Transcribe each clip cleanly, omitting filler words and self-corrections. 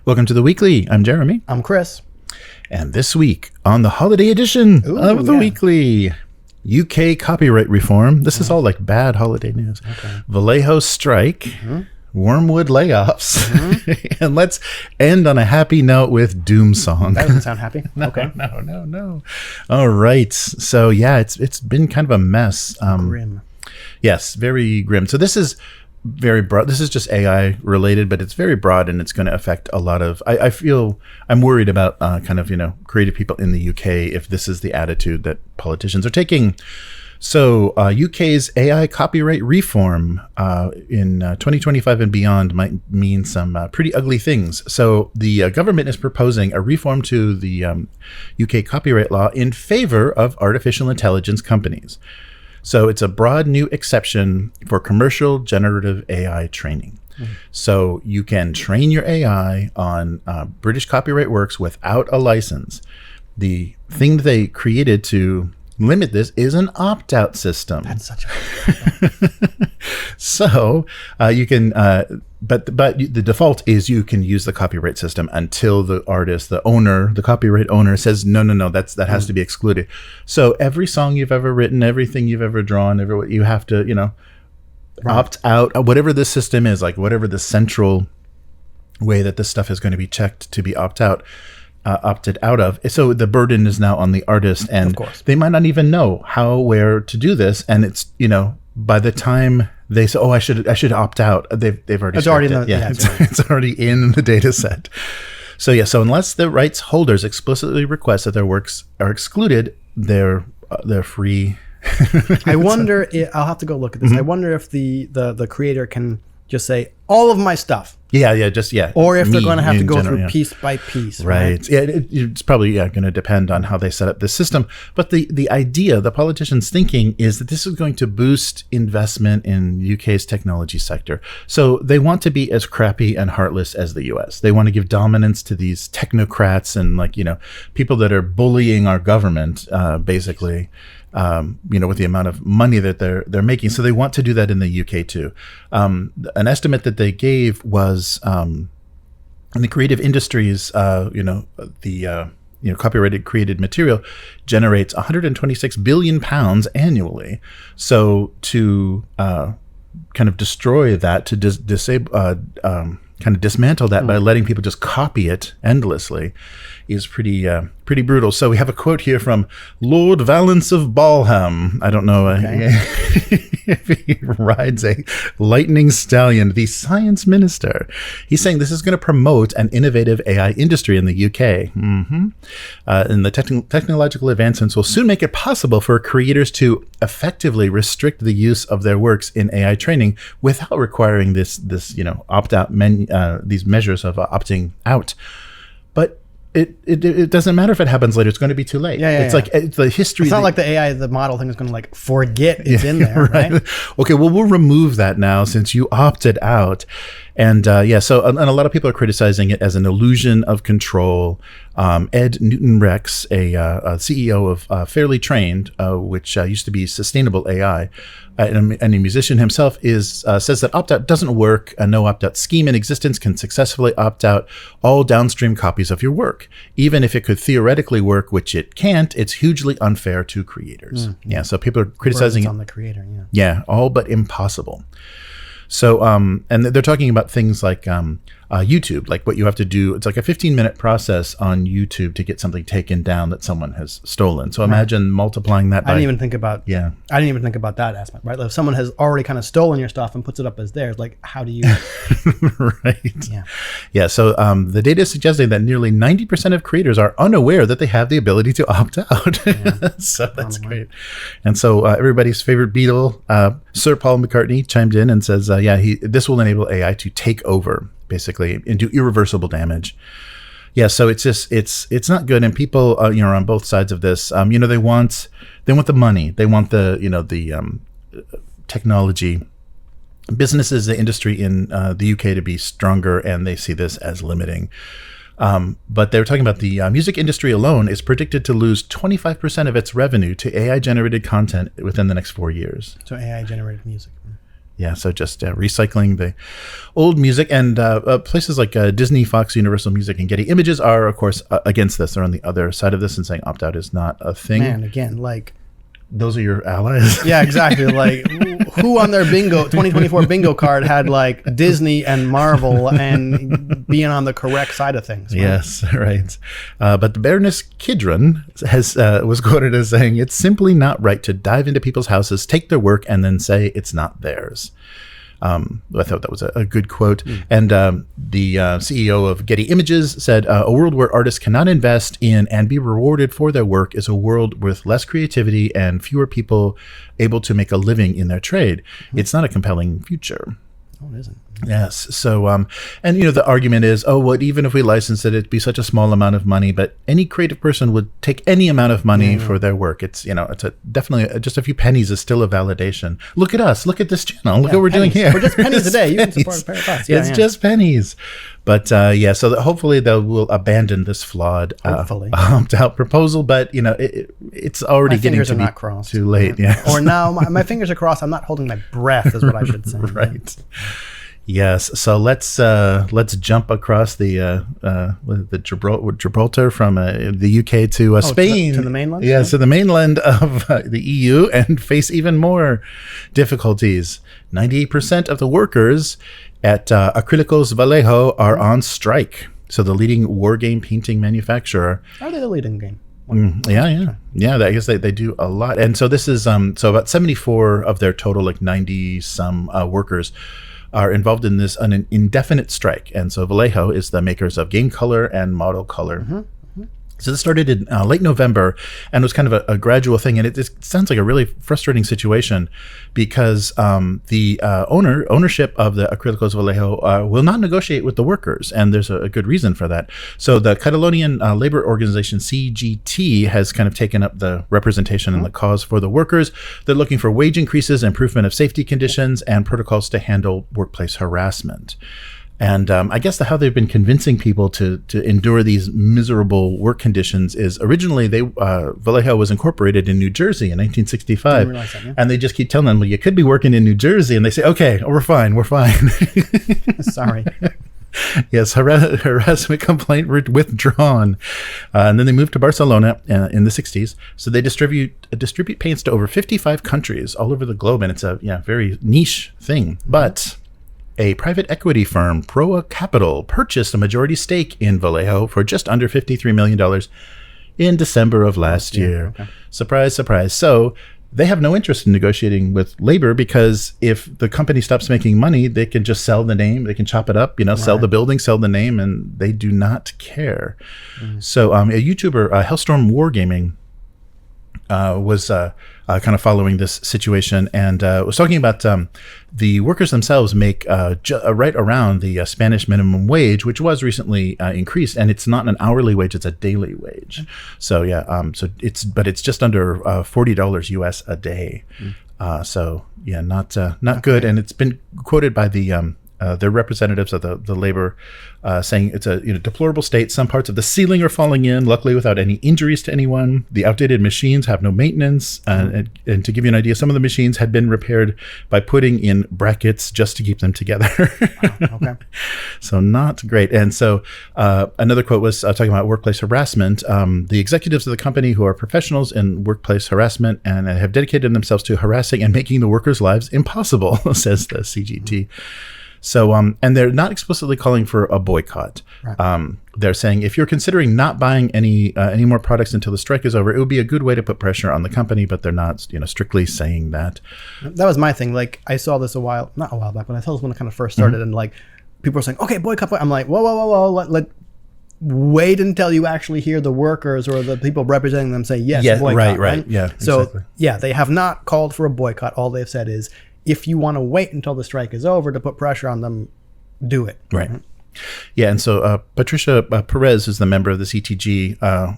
Welcome to the Weekly. I'm Jeremy. I'm Chris. And this week on the holiday edition of the Weekly, UK copyright reform. This is all like bad holiday news. Okay. Vallejo strike, Wyrmwood layoffs, and let's end on a happy note with Doomsong. That doesn't sound happy. No. All right. So yeah, it's been kind of a mess. Grim. Yes, very grim. So this is very broad. This is just AI related, but it's very broad and it's going to affect a lot of, I feel I'm worried about creative people in the UK if this is the attitude that politicians are taking. So UK's AI copyright reform in 2025 and beyond might mean some pretty ugly things. So the government is proposing a reform to the UK copyright law in favor of artificial intelligence companies. So it's a broad new exception for commercial generative AI training. So you can train your AI on British copyright works without a license. The thing that they created to limit this is an opt-out system. That's such a So you can, but the default is you can use the copyright system until the artist, the owner, the copyright owner says no, that has to be excluded. So every song you've ever written, everything you've ever drawn, you have to opt out. Whatever the system is, like whatever the central way that this stuff is going to be checked to be opted out of. So the burden is now on the artist, and they might not even know where to do this. And it's, by the time they say, I should opt out, they've already it's already it. It's already in the data set. So unless the rights holders explicitly request that their works are excluded, they're free. I wonder I'll have to go look at this. I wonder if the creator can just say all of my stuff. Or if they're going to have to go through piece by piece. Right. Yeah, it's probably going to depend on how they set up this system. But the idea, the politicians' thinking is that this is going to boost investment in UK's technology sector. So they want to be as crappy and heartless as the US. They want to give dominance to these technocrats and people that are bullying our government, basically. With the amount of money that they're making. So they want to do that in the UK too. An estimate that they gave was in the creative industries, copyrighted created material generates 126 billion pounds annually. So to kind of destroy that, to dismantle that by letting people just copy it endlessly is pretty brutal. So we have a quote here from Lord Valence of Balham. I don't know if he rides a lightning stallion, the science minister. He's saying this is going to promote an innovative AI industry in the UK. And the technological advancements will soon make it possible for creators to effectively restrict the use of their works in AI training without requiring this opt-out these measures of opting out. But it doesn't matter if it happens later. It's going to be too late. Like it's the history. It's not like the AI, the model thing is going to forget it's in there, right? Okay, well, we'll remove that now since you opted out. And so and a lot of people are criticizing it as an illusion of control. Ed Newton-Rex, a CEO of Fairly Trained, which used to be Sustainable AI, and a musician himself, says that opt-out doesn't work. A no opt-out scheme in existence can successfully opt out all downstream copies of your work. Even if it could theoretically work, which it can't, it's hugely unfair to creators. So people are criticizing it on the creator. All but impossible. So, and they're talking about things like YouTube, like what you have to do. It's like a 15-minute process on YouTube to get something taken down that someone has stolen. So imagine multiplying that by... I didn't even think about that aspect, right? Like if someone has already kind of stolen your stuff and puts it up as theirs, like how do you... Right. Yeah. So the data is suggesting that nearly 90% of creators are unaware that they have the ability to opt out. So that's great. And so everybody's favorite Beatle, Sir Paul McCartney, chimed in and says, this will enable AI to take over, basically, and do irreversible damage. So it's just it's not good, and people are on both sides of this. They want the money, they want the technology, businesses, the industry in the UK to be stronger, and they see this as limiting. But they were talking about the music industry alone is predicted to lose 25% of its revenue to AI generated content within the next 4 years. So AI generated music. Yeah, so just recycling the old music, and places like Disney, Fox, Universal Music, and Getty Images are, of course, against this. They're on the other side of this and saying opt-out is not a thing. Man, again, like... Those are your allies. Yeah, exactly. Like, who on their 2024 bingo card had like Disney and Marvel and being on the correct side of things? Right? Yes, right. But the Baroness Kidron was quoted as saying, "It's simply not right to dive into people's houses, take their work, and then say it's not theirs." I thought that was a good quote. And the CEO of Getty Images said, "A world where artists cannot invest in and be rewarded for their work is a world with less creativity and fewer people able to make a living in their trade. It's not a compelling future." Oh, it isn't. Yes. So, and the argument is, even if we license it, it'd be such a small amount of money, but any creative person would take any amount of money for their work. It's, it's definitely just a few pennies is still a validation. Look at us. Look at this channel. Look what we're doing here. We're just pennies a day. You can support a pair of us. It's just pennies. But so that hopefully they will abandon this flawed opt-out proposal. But it's already getting to be too late. Yeah. Or now my fingers are crossed. I'm not holding my breath, is what I should say. Right. Yes. So let's jump across the Gibraltar from the UK to Spain, to the mainland. Yes, to the mainland of the EU, and face even more difficulties. 98% of the workers at Acrylicos Vallejo are on strike. So the leading war game painting manufacturer. Are they the leading game? Yeah. I guess they do a lot. And so this is so about 74 of their total, like 90 some workers are involved in this an indefinite strike. And so Vallejo is the makers of Game Color and Model Color. So this started in late November and was kind of a gradual thing. And it sounds like a really frustrating situation because the ownership of the Acrylicos Vallejo will not negotiate with the workers. And there's a good reason for that. So the Catalonian labor organization CGT has kind of taken up the representation and the cause for the workers. They're looking for wage increases, improvement of safety conditions, and protocols to handle workplace harassment. And I guess how they've been convincing people to endure these miserable work conditions is originally Vallejo was incorporated in New Jersey in 1965. And they just keep telling them, well, you could be working in New Jersey. And they say, okay, we're fine. Sorry. Yes, harassment complaint withdrawn. And then they moved to Barcelona in the 60s. So they distribute paints to over 55 countries all over the globe. And it's a very niche thing. But a private equity firm, Proa Capital, purchased a majority stake in Vallejo for just under $53 million in December of last year. Okay. Surprise, surprise. So they have no interest in negotiating with labor because if the company stops making money, they can just sell the name. They can chop it up, sell the building, sell the name, and they do not care. So a YouTuber, Hellstorm Wargaming, was kind of following this situation and was talking about the workers themselves make right around the Spanish minimum wage, which was recently increased, and it's not an hourly wage; it's a daily wage. So but it's just under $40 US a day. Not good. And it's been quoted by the representatives of the labor saying it's a deplorable state. Some parts of the ceiling are falling in, luckily without any injuries to anyone. The outdated machines have no maintenance. And to give you an idea, some of the machines had been repaired by putting in brackets just to keep them together. Wow, okay. So not great. And so another quote was talking about workplace harassment. The executives of the company who are professionals in workplace harassment and have dedicated themselves to harassing and making the workers' lives impossible, says the CGT. So, and they're not explicitly calling for a boycott. Right. They're saying if you're considering not buying any more products until the strike is over, it would be a good way to put pressure on the company, but they're not, strictly saying that. That was my thing. Like, I saw this not a while back, but I saw this when it kind of first started, and like people were saying, okay, boycott. I'm like, whoa, let wait until you actually hear the workers or the people representing them say yes, boycott. Right. Yeah. So exactly. They have not called for a boycott. All they've said is, if you want to wait until the strike is over to put pressure on them, do it. Right. Yeah. And so Patricia Perez, who's the member of the CTG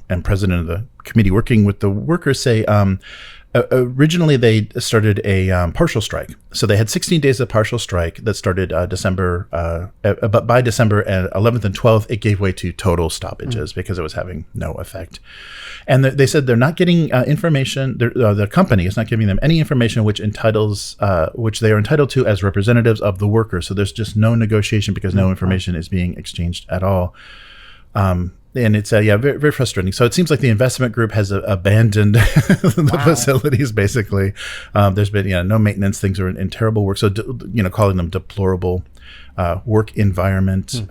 and president of the committee working with the workers, say originally they started a partial strike. So they had 16 days of partial strike that started December, but by December 11th and 12th, it gave way to total stoppages because it was having no effect. And they said they're not getting information. The company is not giving them any information which they are entitled to as representatives of the workers. So there's just no negotiation because no information is being exchanged at all. And it's very, very frustrating. So it seems like the investment group has abandoned the facilities. Basically, there's been no maintenance. Things are in terrible work. So calling them deplorable work environment.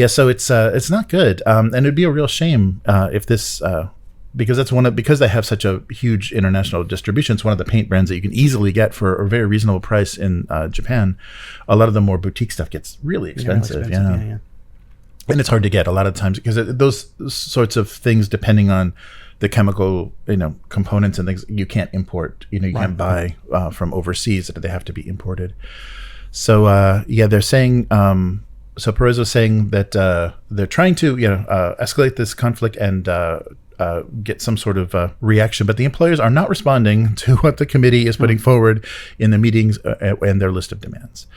So it's not good. And it'd be a real shame if this. Because they have such a huge international distribution, it's one of the paint brands that you can easily get for a very reasonable price in Japan. A lot of the more boutique stuff gets really expensive. Yeah. And it's hard to get a lot of times because those sorts of things, depending on the chemical, components and things, you can't import. You can't buy from overseas; that they have to be imported. So they're saying. So Perez was saying that they're trying to escalate this conflict and get some sort of reaction, but the employers are not responding to what the committee is putting forward in the meetings and their list of demands.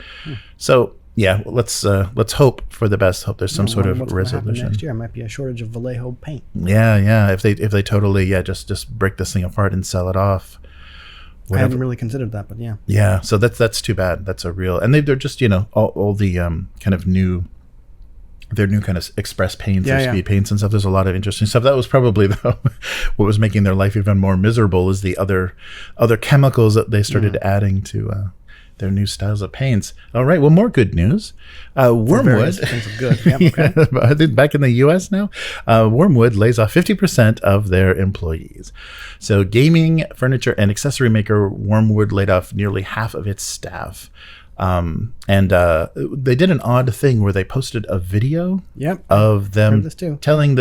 So. Yeah, let's hope for the best. Hope there's some sort of resolution. Next year might be a shortage of Vallejo paint. Yeah. If they totally just break this thing apart and sell it off. Whatever. I hadn't really considered that, but yeah. Yeah, so that's too bad. That's a real, and they're just all the kind of new. Their new kind of express paints or speed paints and stuff. There's a lot of interesting stuff. That was probably what was making their life even more miserable is the other chemicals that they started adding to. Their new styles of paints. All right. Well, more good news. Wyrmwood. Good. Yep, okay. I think back in the U.S. now, Wyrmwood lays off 50% of their employees. So, gaming, furniture, and accessory maker Wyrmwood laid off nearly half of its staff. And they did an odd thing where they posted a video of them telling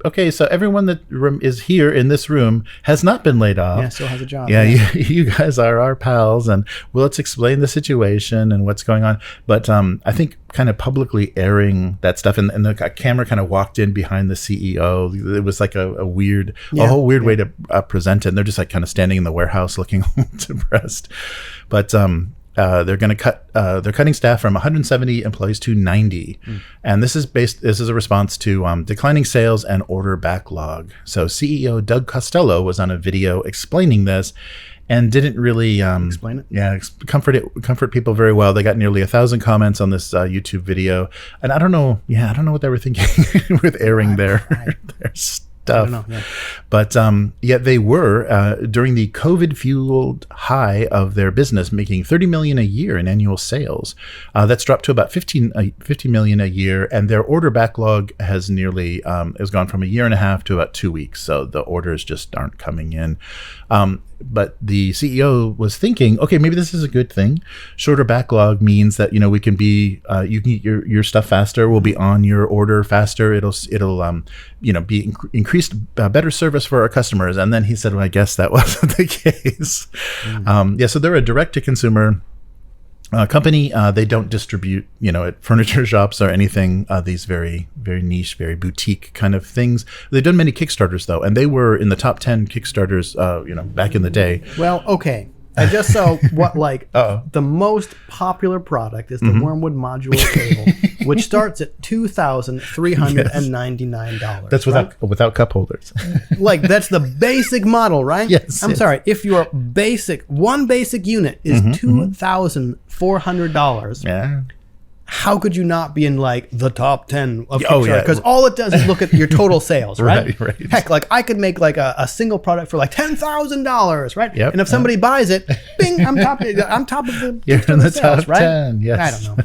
okay, so everyone that is here in this room has not been laid off. Yeah, still has a job. Yeah, you guys are our pals, and let's explain the situation and what's going on. But I think kind of publicly airing that stuff, and the camera kind of walked in behind the CEO. It was like a whole weird way to present it. And they're just like kind of standing in the warehouse looking depressed. But they're going to cut. They're cutting staff from 170 employees to 90, and this is a response to declining sales and order backlog. So CEO Doug Costello was on a video explaining this, and didn't really explain it. Yeah, comfort people very well. They got nearly 1,000 comments on this YouTube video, and I don't know what they were thinking with airing their stuff. I don't know, But they were during the COVID-fueled high of their business, making $30 million a year in annual sales. That's dropped to about $50 million a year, and their order backlog has nearly has gone from a year and a half to about 2 weeks. So the orders just aren't coming in. But the CEO was thinking, okay, maybe this is a good thing. Shorter backlog means that we can be you can get your stuff faster. We'll be on your order faster. It'll be increased better service for our customers. And then he said, well, I guess that wasn't the case. So they're a direct to consumer company. They don't distribute, at furniture shops or anything, these very, very niche, very boutique kind of things. They've done many Kickstarters though, and they were in the top 10 Kickstarters, back in the day. Well, okay. I just saw the most popular product is the Wyrmwood modular table, which starts at $2,399. That's without cup holders. That's the basic model, right? Yes. I'm sorry. If your one basic unit is $2,400. Yeah. How could you not be in the top 10 of Kickstarter? Because all it does is look at your total sales, right? Right. Heck, I could make a single product for $10,000, right? Yep. And if somebody buys it, bing, I'm top of the You're in the sales, top right? 10. Yes. I don't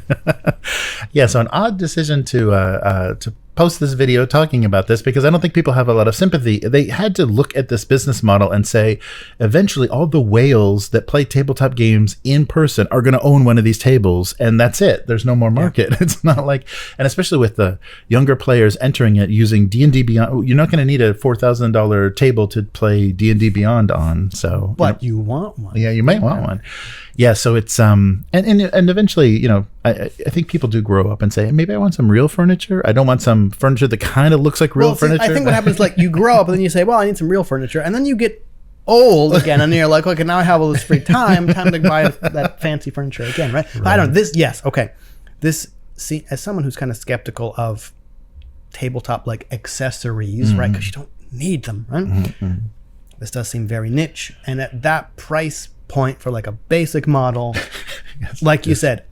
know. So an odd decision to post this video talking about this, because I don't think people have a lot of sympathy. They had to look at this business model and say, eventually all the whales that play tabletop games in person are going to own one of these tables, and that's it. There's no more market. It's not and especially with the younger players entering it using D&D Beyond, you're not going to need a $4,000 table to play D&D Beyond on. So, but you want one. Yeah, you might want one. Yeah, so it's and eventually, I think people do grow up and say, maybe I want some real furniture. I don't want some furniture that kind of looks like real furniture. I think what happens you grow up and then you say, well, I need some real furniture, and then you get old again, and you're like, okay, now I have all this free time to buy that fancy furniture again, right? But I don't. See, as someone who's kind of skeptical of tabletop like accessories, right? Because you don't need them, right? This does seem very niche, and at that price point for like a basic model, like you said,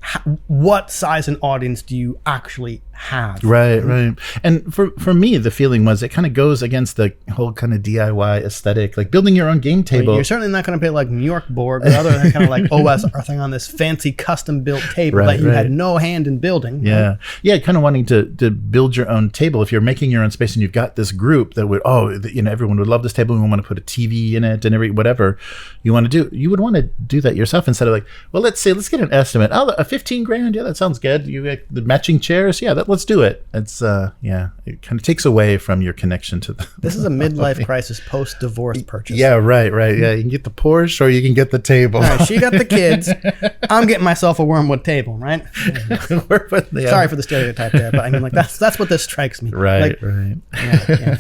what size and audience do you actually have? Right. And for me, the feeling was it kind of goes against the whole kind of DIY aesthetic, like building your own game table. You're certainly not going to pay like New York Borg or other kind of like OSR thing on this fancy custom built table that you had no hand in building. Yeah. Right? Yeah. Kind of wanting to build your own table. If you're making your own space and you've got this group that would, everyone would love this table. We want to put a TV in it and whatever you want to do. You would want to do that yourself instead of like, well, let's get an estimate. Oh, a 15 grand. Yeah, that sounds good. You get the matching chairs. Yeah, let's do it. It's it kind of takes away from your connection to the. This is a midlife crisis post-divorce purchase. Yeah, right. Yeah, you can get the Porsche or you can get the table. All right, she got the kids. I'm getting myself a Wyrmwood table, right? Sorry for the stereotype there, but I mean, like that's what this strikes me. Right. Yeah.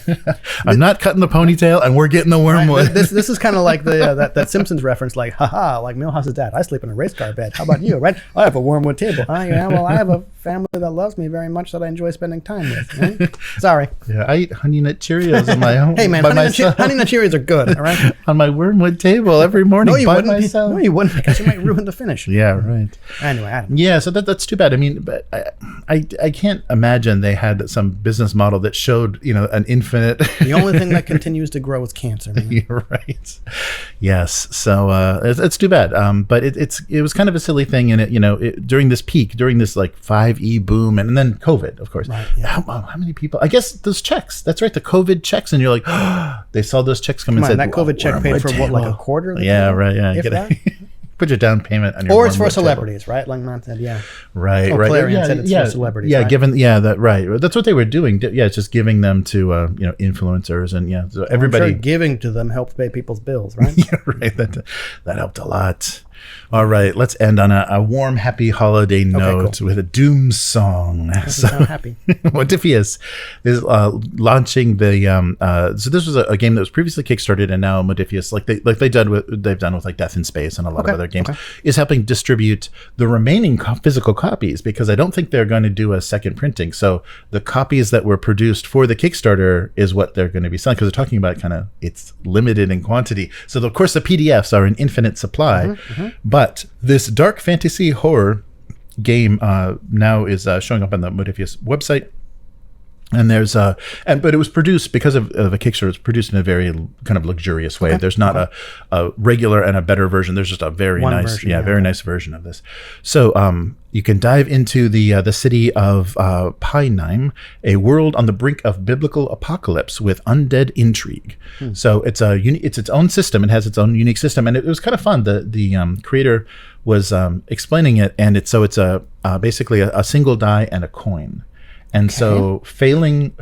I'm not cutting the ponytail, and we're getting the Wyrmwood. Right, this is kind of like the that Simpsons reference, like, haha, like Milhouse's dad. I sleep in a race car bed. How about you, right? I have a Wyrmwood table. Yeah, well, I have a family that loves me very much that I enjoy spending time with. Right? Sorry. Yeah, I eat Honey Nut Cheerios on my home. Hey man, Honey Nut Cheerios are good, all right? On my Wyrmwood table every morning myself. No, you wouldn't, because you might ruin the finish. Yeah, right. Anyway, I don't know. Yeah, so that's too bad. I mean, but I can't imagine they had some business model that showed, an infinite. The only thing that continues to grow is cancer, man. You're right. Yes. So it's too bad. But it was kind of a silly thing, and during this peak, during this like 5E boom, and then COVID, of course. Right, yeah. How many people? I guess those checks. That's right, the COVID checks, and you're like, they saw those checks come and said, that COVID check paid for what, like a quarter? Of the yeah, table? Right. Yeah, If that? Put your down payment on your. Or it's for celebrities, right? Like Matt said, yeah. Right. Clarion said it's for celebrities. Yeah, right? Right. That's what they were doing. Yeah, it's just giving them to influencers and so everybody. I'm sure giving to them helps pay people's bills, right? Yeah, right. That helped a lot. All right, let's end on a warm, happy holiday note with a Doomsong. I'm happy. Modiphius is launching the. So this was a game that was previously kickstarted, and now Modiphius, they've done with like Death in Space and a lot of other games, is helping distribute the remaining physical copies, because I don't think they're going to do a second printing. So the copies that were produced for the Kickstarter is what they're going to be selling, because they're talking about it's limited in quantity. So of course the PDFs are in infinite supply. But this dark fantasy horror game now is showing up on the Modiphius website. And there's but it was produced because of a Kickstarter. It's produced in a very kind of luxurious way. There's not a regular and a better version. There's just a very nice version of this. So you can dive into the city of Panem, a world on the brink of biblical apocalypse with undead intrigue. So it's its own system. It has its own unique system, and it was kind of fun. The creator was explaining it, and it's basically a single die and a coin. And so failing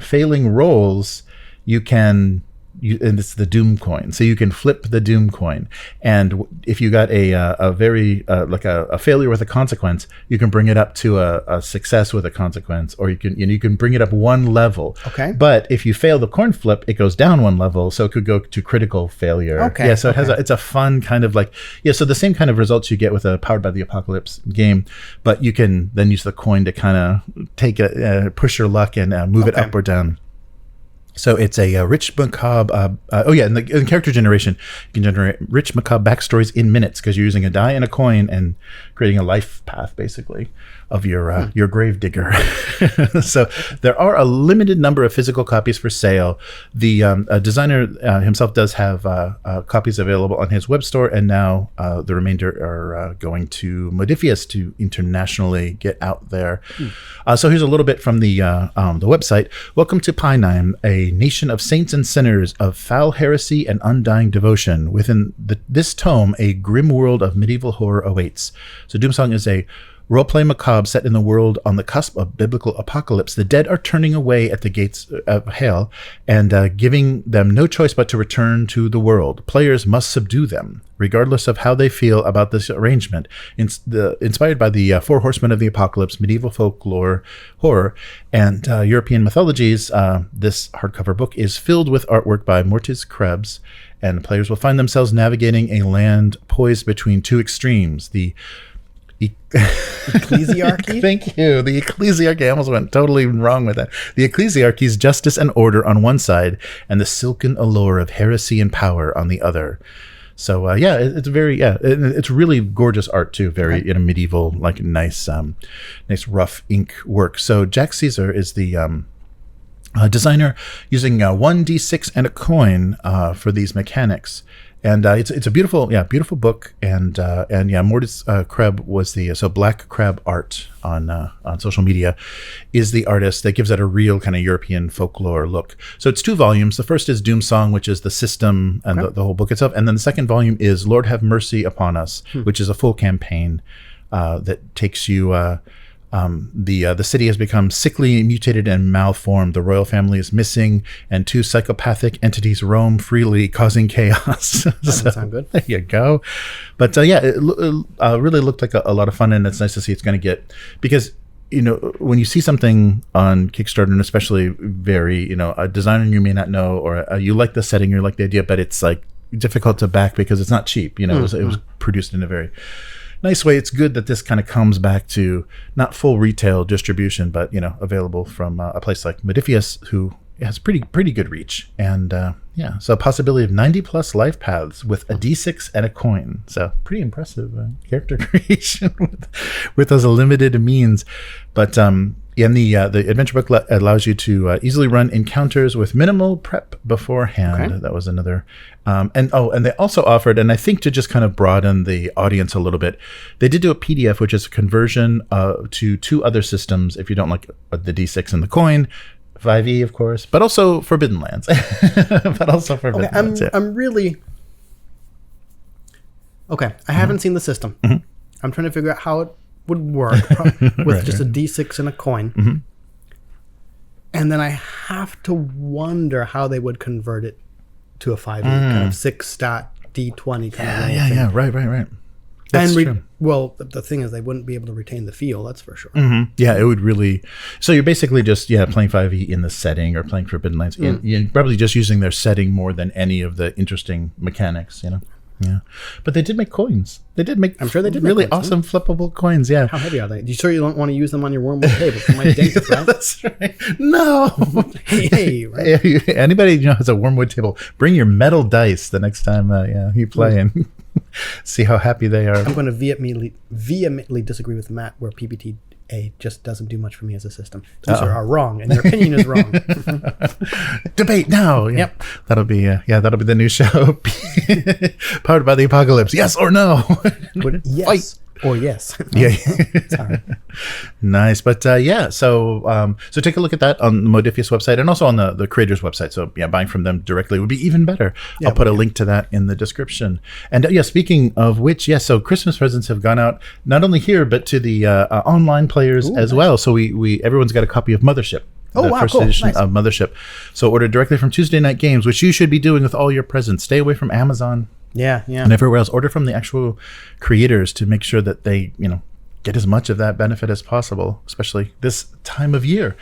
rolls, and it's the Doom coin. So you can flip the Doom coin. And if you got a very a failure with a consequence, you can bring it up to a success with a consequence, or you can bring it up one level. Okay. But if you fail the coin flip, it goes down one level, so it could go to critical failure. Okay. Yeah. So it's a fun kind of so the same kind of results you get with a Powered by the Apocalypse game, but you can then use the coin to kind of take push your luck and move it up or down. So it's a rich macabre. And in character generation, you can generate rich macabre backstories in minutes, because you're using a die and a coin and creating a life path, basically, of your gravedigger. So there are a limited number of physical copies for sale. The designer himself does have copies available on his web store, and now the remainder are going to Modiphius to internationally get out there. So here's a little bit from the website. Welcome to Panem, a nation of saints and sinners of foul heresy and undying devotion. Within this tome, a grim world of medieval horror awaits. So Doomsong is a roleplay macabre set in the world on the cusp of biblical apocalypse. The dead are turning away at the gates of hell and giving them no choice but to return to the world. Players must subdue them, regardless of how they feel about this arrangement. Inspired by the Four Horsemen of the Apocalypse, medieval folklore, horror, and European mythologies, this hardcover book is filled with artwork by Mortis Krebs and players will find themselves navigating a land poised between two extremes: the Ecclesiarchy? Thank you. The ecclesiarchy. I almost went totally wrong with that. The ecclesiarchy's justice and order on one side, and the silken allure of heresy and power on the other. So it's very it's really gorgeous art too. Very in a medieval, like nice rough ink work. So Jack Caesar is the designer, using 1d6 and a coin for these mechanics. And it's a beautiful book, and Mortis Kreb was so Black Crab Art on social media is the artist that gives it a real kind of European folklore look. So it's 2 volumes. The first is Doomsong, which is the system and the whole book itself, and then the second volume is Lord Have Mercy Upon Us, which is a full campaign that takes you. The city has become sickly, mutated, and malformed. The royal family is missing, and 2 psychopathic entities roam freely, causing chaos. That doesn't sound good. There you go. But it really looked like a lot of fun, and it's nice to see it's going to get, because when you see something on Kickstarter, and especially very a designer you may not know, or you like the setting, you like the idea, but it's like difficult to back because it's not cheap. It was produced in a very nice way. It's good that this kind of comes back to not full retail distribution, but available from a place like Modiphius, who has pretty good reach. And so a possibility of 90 plus life paths with a d6 and a coin. So pretty impressive character creation with those limited means. But the adventure book allows you to easily run encounters with minimal prep beforehand. Okay. That was another. And they also offered, and I think to just kind of broaden the audience a little bit, they did do a PDF, which is a conversion to 2 other systems if you don't like the D6 and the coin. 5e, of course, but also Forbidden Lands. Lands. Yeah. I'm really... Okay, I haven't seen the system. Mm-hmm. I'm trying to figure out how it would work with just a d6 and a coin. Mm-hmm. And then I have to wonder how they would convert it to a 5e, kind of 6-stat d20 kind of thing. Yeah, right. That's true. Well, the thing is, they wouldn't be able to retain the feel, that's for sure. Mm-hmm. Yeah, it would really... So you're basically just, playing 5e in the setting, or playing Forbidden Lands. You're probably just using their setting more than any of the interesting mechanics, Yeah. But they did make coins. I'm sure they did really awesome flippable coins, yeah. How heavy are they? You sure you don't want to use them on your Wyrmwood table? You might dent it, right? That's right. No! Hey, right? Anybody has a Wyrmwood table, bring your metal dice the next time you play and see how happy they are. I'm going to vehemently disagree with Matt, where PBTA just doesn't do much for me as a system. These are wrong, and your opinion is wrong. Debate now. Yeah. Yep. That'll be the new show. Powered by the apocalypse. Yes or no? Yes. Fight. Or yes. Yeah. Sorry. Nice. But so take a look at that on the Modiphius website, and also on the creators website. So buying from them directly would be even better. I'll put a link to that in the description. And speaking of which, so Christmas presents have gone out not only here but to the online players as well. So we everyone's got a copy of Mothership. First edition of Mothership. So order directly from Tuesday Night Games, which you should be doing with all your presents. Stay away from Amazon. Yeah. And everywhere else. Order from the actual creators to make sure that they, get as much of that benefit as possible, especially this time of year.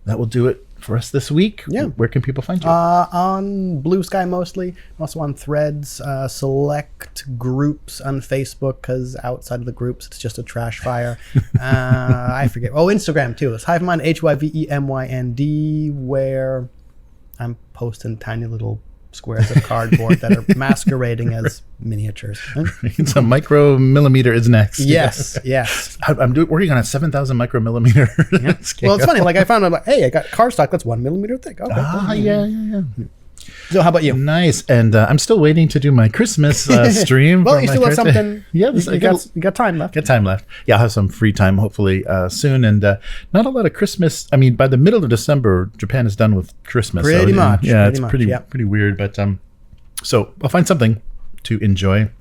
That will do it for us this week. Yeah. Where can people find you? On Blue Sky mostly. Also on Threads, select groups on Facebook, because outside of the groups, it's just a trash fire. I forget. Oh, Instagram too. It's Hivemind, HYVEMYND, where I'm posting tiny little squares of cardboard that are masquerading as miniatures. It's a micromillimeter is next. Yes. I'm working on a 7,000 micromillimeter scale. Well, it's funny. Like I found out, hey, I got cardstock that's 1 millimeter thick. Okay. Yeah. So how about you? Nice. And I'm still waiting to do my Christmas stream. Well, you still have something. Yeah, you got time left. Got time left. Yeah, I'll have some free time hopefully soon. And not a lot of Christmas. I mean, by the middle of December, Japan is done with Christmas. Pretty much. Yeah, it's pretty weird. But so I'll find something to enjoy.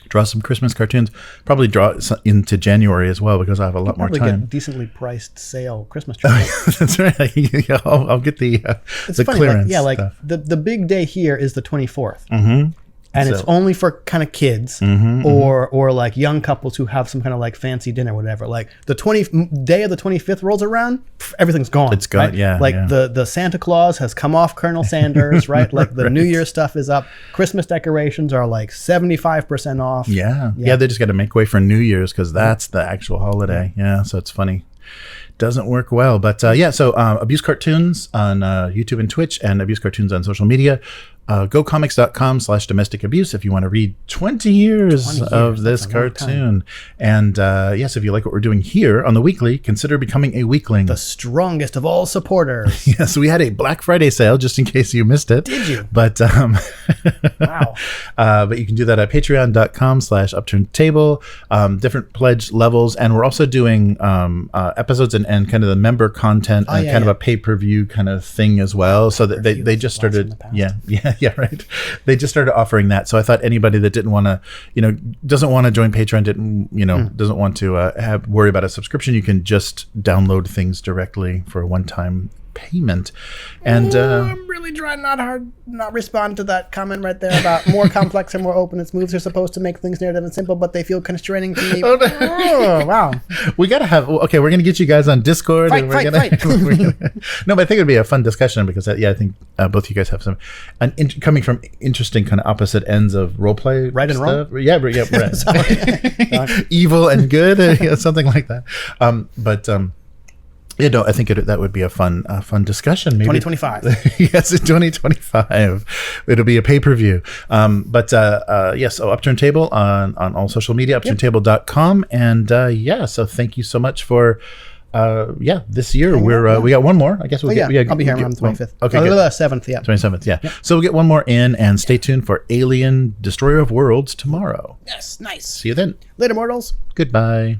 Draw some Christmas cartoons. Probably draw into January as well, because I have a lot more time. Get decently priced sale Christmas trees. That's right. Yeah, I'll get the funny, clearance. Like the big day here is the 24th. Mm-hmm. And So- it's only for kind of kids or like young couples who have some kind of like fancy dinner, whatever. Like the day of the 25th rolls around, everything's gone. It's gone, right? yeah, Like yeah. the Santa Claus has come off Colonel Sanders, right? Like the New Year stuff is up. Christmas decorations are like 75% off. Yeah. They just got to make way for New Year's because that's the actual holiday. Yeah. So it's funny. Doesn't work well. But so Abuse Cartoons on YouTube and Twitch, and Abuse Cartoons on social media. GoComics.com/domestic abuse if you want to read 20 years of this cartoon. And yes, if you like what we're doing here on the weekly, consider becoming a weekling. The strongest of all supporters. Yes, we had a Black Friday sale just in case you missed it. Did you? But Wow. but you can do that at patreon.com/upturnedtable. Different pledge levels, and we're also doing episodes and kind of the member content and kind of a pay-per-view kind of thing as well. So that they just started. Yeah, right. They just started offering that. So I thought anybody that didn't want to, doesn't want to join Patreon, doesn't want to worry about a subscription, you can just download things directly for a one-time payment. And I'm really trying not respond to that comment right there about more complex and more open. Its moves are supposed to make things narrative and simple, but they feel constraining to me. Oh, wow. we gotta have we're gonna get you guys on Discord. Fight. No, but I think it'd be a fun discussion because I think both you guys have coming from interesting kind of opposite ends of roleplay, Right and stuff. Yeah, right. Evil and good, something like that. I think that would be a fun discussion. Maybe 2025. Yes, in 2025, it'll be a pay-per-view. So Upturned Table on all social media, upturntable.com, and so thank you so much for. This year we got one more. I guess I'll be here around the 25th. Okay, the 7th. Yeah, 27th. Yeah. So we'll get one more in, and stay tuned for Alien Destroyer of Worlds tomorrow. Yes, nice. See you then. Later, mortals. Goodbye.